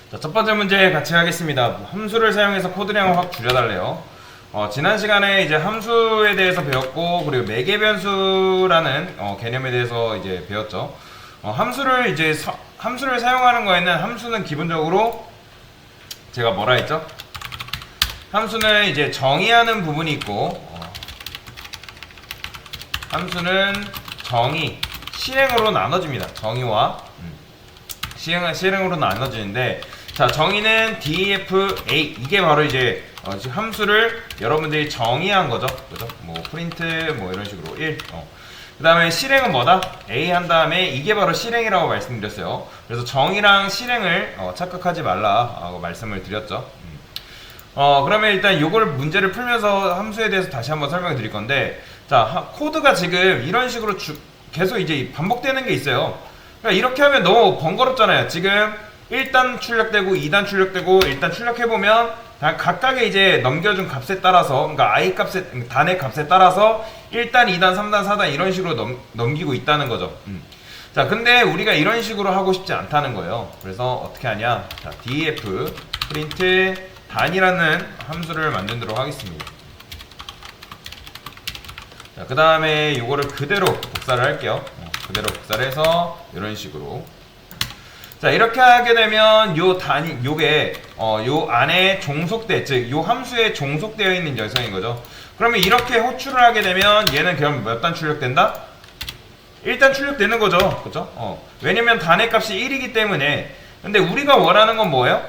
자, 첫 번째 문제 같이 하겠습니다. 함수를 사용해서 코드량을 확 줄여달래요. 지난 시간에 이제 함수에 대해서 배웠고, 그리고 매개변수라는 개념에 대해서 이제 배웠죠. 함수를 사용하는 거에는 함수는 기본적으로 제가 뭐라 했죠? 함수는 이제 정의하는 부분이 있고, 함수는 정의, 실행으로 나눠집니다. 정의와 실행으로 나눠지는데, 자, 정의는 def(a) 이게 바로 이제 지금 함수를 여러분들이 정의한 거죠. 그죠? 뭐 프린트 뭐 이런 식으로 1. 그 다음에 실행은 뭐다? a 한 다음에 이게 바로 실행이라고 말씀드렸어요. 그래서 정의랑 실행을 착각하지 말라고 말씀을 드렸죠. 그러면 일단 요걸 문제를 풀면서 함수에 대해서 다시 한번 설명을 드릴 건데, 자, 코드가 지금 이런 식으로 계속 이제 반복되는 게 있어요. 그러니까 이렇게 하면 너무 번거롭잖아요. 지금 1단 출력되고 2단 출력되고, 일단 출력해보면 각각의 이제 넘겨준 값에 따라서, 그러니까 i 값에, 단의 값에 따라서 1단, 2단, 3단, 4단 이런 식으로 넘기고 있다는 거죠. 자, 근데 우리가 이런 식으로 하고 싶지 않다는 거예요. 그래서 어떻게 하냐? 자, def print 단이라는 함수를 만들도록 하겠습니다. 자, 그 다음에 요거를 그대로 복사를 할게요. 그대로 복사를 해서 이런 식으로. 자, 이렇게 하게 되면 요게 요 안에 종속돼, 즉 요 함수에 종속되어 있는 녀석인 거죠. 그러면 이렇게 호출을 하게 되면 얘는 그럼 몇 단 출력된다? 1단 출력되는 거죠. 그죠? 왜냐면 단의 값이 1이기 때문에. 근데 우리가 원하는 건 뭐예요?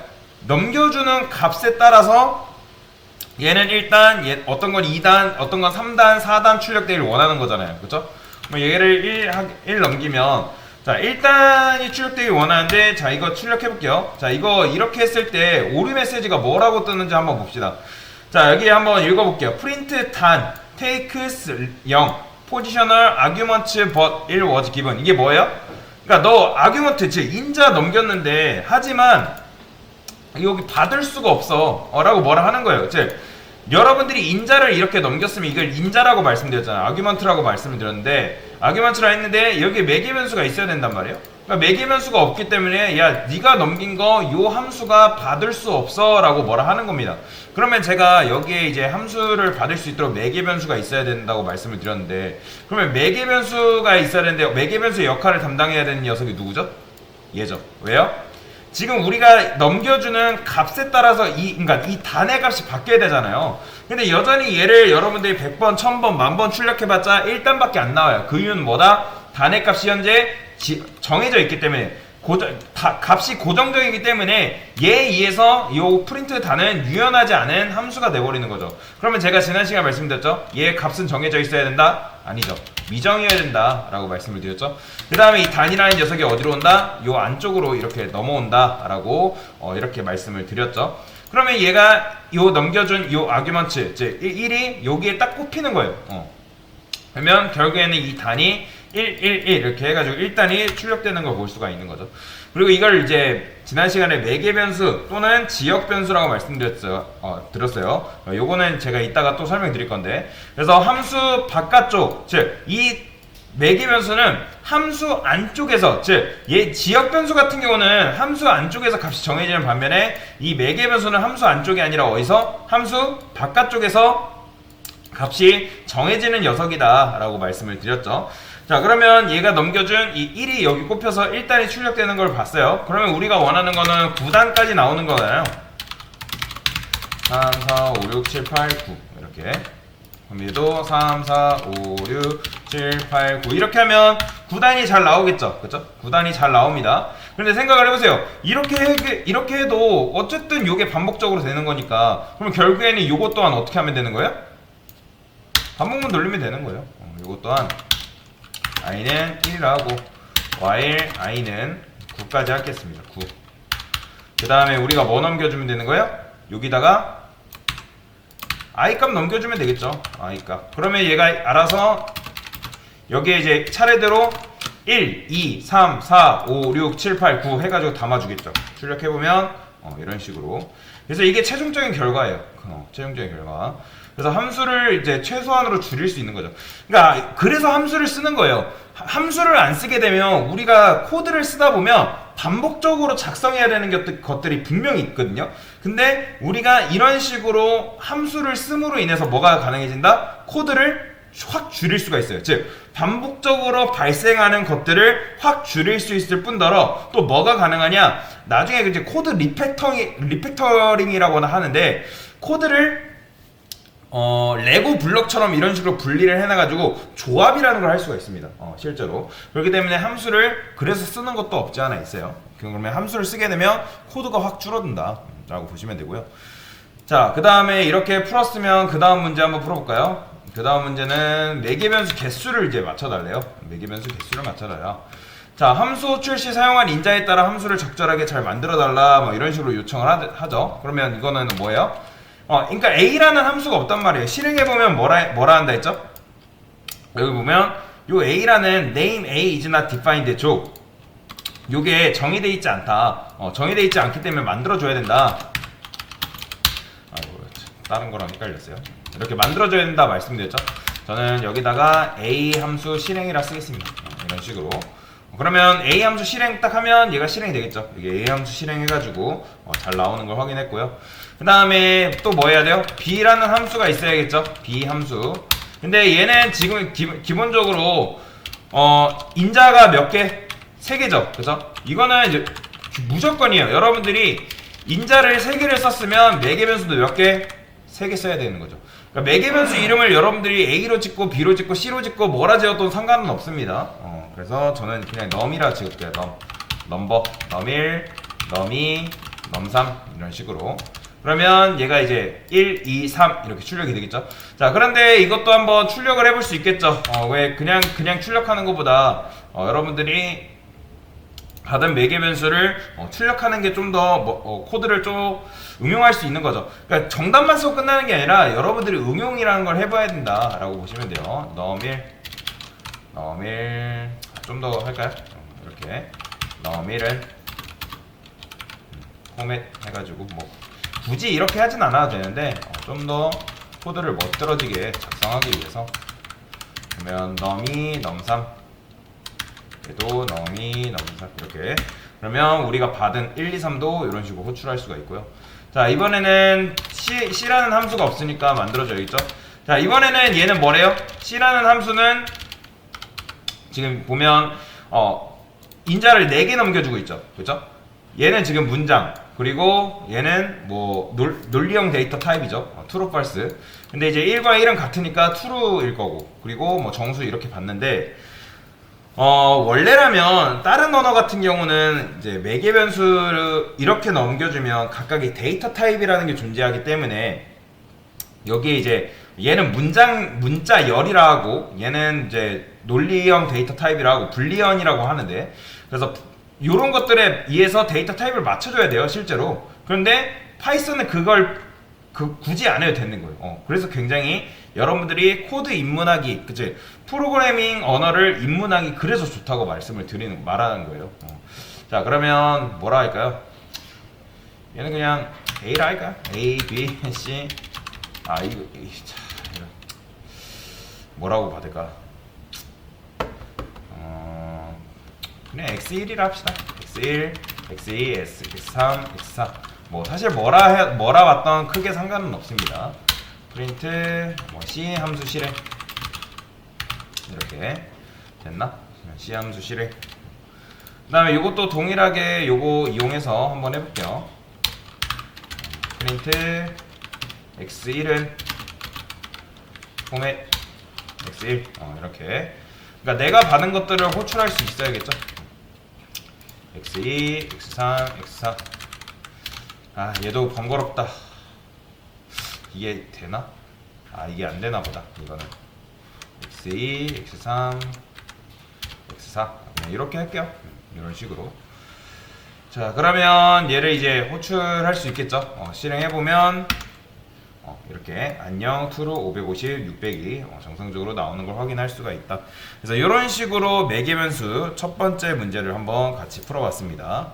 넘겨주는 값에 따라서 얘는 1단, 어떤 건 2단, 어떤 건 3단, 4단 출력되기를 원하는 거잖아요. 그죠? 뭐 얘를 1 넘기면, 자, 1단이 출력되길 원하는데, 자, 이거 출력해볼게요. 자, 이거 이렇게 했을 때 오류 메시지가 뭐라고 뜨는지 한번 봅시다. 자, 여기 한번 읽어볼게요. print 단 takes 0 positional arguments but 1 was given. 이게 뭐예요? 그러니까 너 argument, 즉 인자 넘겼는데, 하지만 여기 받을 수가 없어 라고 뭐라 하는 거예요. 즉 여러분들이 인자를 이렇게 넘겼으면 이걸 인자라고 말씀드렸잖아요. 아규먼트라고 말씀을 드렸는데, 아규먼트라 했는데 여기에 매개변수가 있어야 된단 말이에요. 그러니까 매개변수가 없기 때문에 야, 네가 넘긴 거 요 함수가 받을 수 없어 라고 뭐라 하는 겁니다. 그러면 제가 여기에 이제 함수를 받을 수 있도록 매개변수가 있어야 된다고 말씀을 드렸는데, 그러면 매개변수가 있어야 되는데 매개변수의 역할을 담당해야 되는 녀석이 누구죠? 얘죠. 왜요? 지금 우리가 넘겨주는 값에 따라서 그러니까 이 단의 값이 바뀌어야 되잖아요. 근데 여전히 얘를 여러분들이 100번, 1000번, 10,000번 출력해봤자 1단밖에 안 나와요. 그 이유는 뭐다? 단의 값이 현재 정해져 있기 때문에, 값이 고정적이기 때문에 얘에 의해서 이 프린트 단은 유연하지 않은 함수가 돼버리는 거죠. 그러면 제가 지난 시간에 말씀드렸죠? 얘의 값은 정해져 있어야 된다? 아니죠. 미정이어야 된다 라고 말씀을 드렸죠. 그 다음에 이 단이라는 녀석이 어디로 온다? 요 안쪽으로 이렇게 넘어온다 라고 이렇게 말씀을 드렸죠. 그러면 얘가 요 넘겨준 요 아규먼트, 즉 1이 여기에 딱 꼽히는 거예요. 그러면 결국에는 이 단이 1, 1, 1 이렇게 해가지고 1단이 출력되는 걸 볼 수가 있는 거죠. 그리고 이걸 이제 지난 시간에 매개변수 또는 지역변수라고 들었어요. 요거는 제가 이따가 또 설명드릴 건데, 그래서 함수 바깥쪽, 즉 이 매개변수는 함수 안쪽에서, 즉 얘 지역변수 같은 경우는 함수 안쪽에서 값이 정해지는 반면에 이 매개변수는 함수 안쪽이 아니라 어디서? 함수 바깥쪽에서 값이 정해지는 녀석이다 라고 말씀을 드렸죠. 자, 그러면 얘가 넘겨준 이 1이 여기 꼽혀서 1단이 출력되는 걸 봤어요. 그러면 우리가 원하는 거는 9단까지 나오는 거잖아요. 3, 4, 5, 6, 7, 8, 9 이렇게. 그럼 얘도 3, 4, 5, 6, 7, 8, 9 이렇게 하면 9단이 잘 나오겠죠. 그쵸? 9단이 잘 나옵니다. 그런데 생각을 해보세요. 이렇게 해도 어쨌든 요게 반복적으로 되는 거니까, 그러면 결국에는 요것 또한 어떻게 하면 되는 거예요? 반복만 돌리면 되는 거예요. 요것 또한 i는 1이라고 while i는 9까지 하겠습니다. 9. 그 다음에 우리가 뭐 넘겨주면 되는 거예요? 여기다가 i 값 넘겨주면 되겠죠. i 값. 그러면 얘가 알아서 여기에 이제 차례대로 1, 2, 3, 4, 5, 6, 7, 8, 9 해가지고 담아주겠죠. 출력해보면 이런 식으로. 그래서 이게 최종적인 결과예요. 최종적인 결과. 그래서 함수를 이제 최소한으로 줄일 수 있는 거죠. 그러니까 그래서 함수를 쓰는 거예요. 함수를 안 쓰게 되면 우리가 코드를 쓰다 보면 반복적으로 작성해야 되는 것들이 분명히 있거든요. 근데 우리가 이런 식으로 함수를 씀으로 인해서 뭐가 가능해진다? 코드를 확 줄일 수가 있어요. 즉 반복적으로 발생하는 것들을 확 줄일 수 있을 뿐더러 또 뭐가 가능하냐? 나중에 이제 코드 리팩터링이라고나 하는데 코드를 레고 블록처럼 이런 식으로 분리를 해놔가지고 조합이라는 걸 할 수가 있습니다. 실제로. 그렇기 때문에 함수를 그래서 쓰는 것도 없지 않아 있어요. 그러면 함수를 쓰게 되면 코드가 확 줄어든다 라고 보시면 되고요. 자, 그 다음에 이렇게 풀었으면 그 다음 문제 한번 풀어볼까요? 그 다음 문제는 매개변수 개수를 이제 맞춰달래요. 매개변수 개수를 맞춰달라. 자, 함수 호출 시 사용한 인자에 따라 함수를 적절하게 잘 만들어달라 뭐 이런 식으로 요청을 하죠. 그러면 이거는 뭐예요? 그러니까 A라는 함수가 없단 말이에요. 실행해보면 뭐라 한다 했죠? 여기 보면 요 A라는 name A is not defined 죠. 요게 정의되어 있지 않다. 정의되어 있지 않기 때문에 만들어줘야 된다. 아이고, 다른 거랑 헷갈렸어요. 이렇게 만들어줘야 된다 말씀드렸죠. 저는 여기다가 A 함수 실행이라 쓰겠습니다. 이런 식으로. 그러면 A 함수 실행 딱 하면 얘가 실행이 되겠죠. 이게 A 함수 실행해가지고 잘 나오는 걸 확인했고요. 그 다음에 또 뭐 해야 돼요? B라는 함수가 있어야겠죠. B 함수. 근데 얘는 지금 기본적으로 인자가 몇 개? 3개죠. 그죠? 이거는 이제 무조건이에요. 여러분들이 인자를 3개를 썼으면 매개변수도 몇 개? 3개 써야 되는 거죠. 그러니까 매개변수 이름을 여러분들이 A로 짓고 B로 짓고 C로 짓고 뭐라 지어도 상관은 없습니다. 그래서 저는 그냥 넘이라 지을게요. 넘버, 넘1, 넘2, 넘3 이런 식으로. 그러면 얘가 이제 1, 2, 3 이렇게 출력이 되겠죠. 자, 그런데 이것도 한번 출력을 해볼 수 있겠죠. 왜 그냥 출력하는 것보다 여러분들이 받은 매개변수를 출력하는 게 좀 더 코드를 좀 응용할 수 있는 거죠. 그러니까 정답만 쓰고 끝나는 게 아니라 여러분들이 응용이라는 걸 해봐야 된다라고 보시면 돼요. 넘1, 넘1 좀 더 할까요? 이렇게 넘1은 포맷 해가지고 뭐 굳이 이렇게 하진 않아도 되는데 좀 더 코드를 멋들어지게 작성하기 위해서 그러면 넘2, 넘3 얘도 넘2, 넘3 이렇게 그러면 우리가 받은 1, 2, 3도 이런 식으로 호출할 수가 있고요. 자, 이번에는 C라는 함수가 없으니까 만들어줘야겠죠. 자, 이번에는 얘는 뭐래요? C라는 함수는 지금 보면 인자를 4개 넘겨주고 있죠. 그죠? 얘는 지금 문장 그리고 얘는 뭐 논리형 데이터 타입이죠. true, false. 근데 이제 1과 1은 같으니까 true일 거고 그리고 뭐 정수 이렇게 봤는데 원래라면 다른 언어 같은 경우는 이제 매개변수를 이렇게 넘겨주면 각각의 데이터 타입이라는 게 존재하기 때문에 여기에 이제 얘는 문자열이라 하고 얘는 이제 논리형 데이터 타입이라 하고 불리언이라고 하는데 그래서 이런 것들에 의해서 데이터 타입을 맞춰줘야 돼요 실제로. 그런데 파이썬은 그걸 굳이 안 해도 되는 거예요. 그래서 굉장히 여러분들이 코드 입문하기, 그치? 프로그래밍 언어를 입문하기 그래서 좋다고 말하는 거예요. 자, 그러면 뭐라 할까요? 얘는 그냥 A라 할까요? A, B, C. 이거 뭐라고 받을까? 그냥 X1이라 합시다. X1, X2, X3, X4. 뭐 사실 뭐라 왔던 크게 상관은 없습니다. 프린트 뭐 C 함수 실행 이렇게 됐나? C 함수 실행. 그 다음에 이것도 동일하게 요거 이용해서 한번 해볼게요. 프린트 X1은 포맷 X1 이렇게. 그러니까 내가 받은 것들을 호출할 수 있어야겠죠. X2, X3, X4. 얘도 번거롭다. 이게 되나? 이게 안 되나 보다. 이거는 X2, X3, X4 이렇게 할게요. 이런 식으로. 자, 그러면 얘를 이제 호출할 수 있겠죠. 실행해보면 이렇게 안녕 true 550, 600이 정상적으로 나오는 걸 확인할 수가 있다. 그래서 이런 식으로 매개변수 첫 번째 문제를 한번 같이 풀어봤습니다.